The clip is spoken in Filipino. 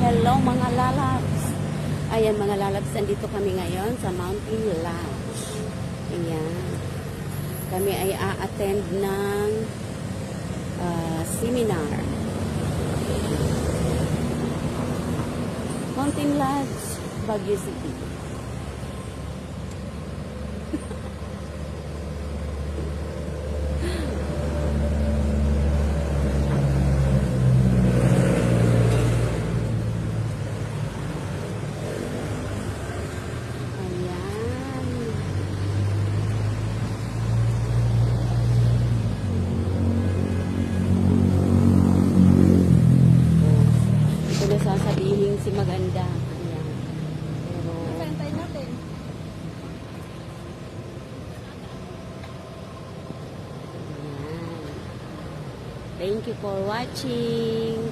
Hello mga lalabs. Ayan mga lalabs, nandito kami ngayon sa Mountain Lodge. Ayan. Kami ay a-attend ng seminar. Mountain Lodge, Baguio City. Sasabihin si maganda. Ayan. Pero Pantay natin. ayan. Thank you for watching.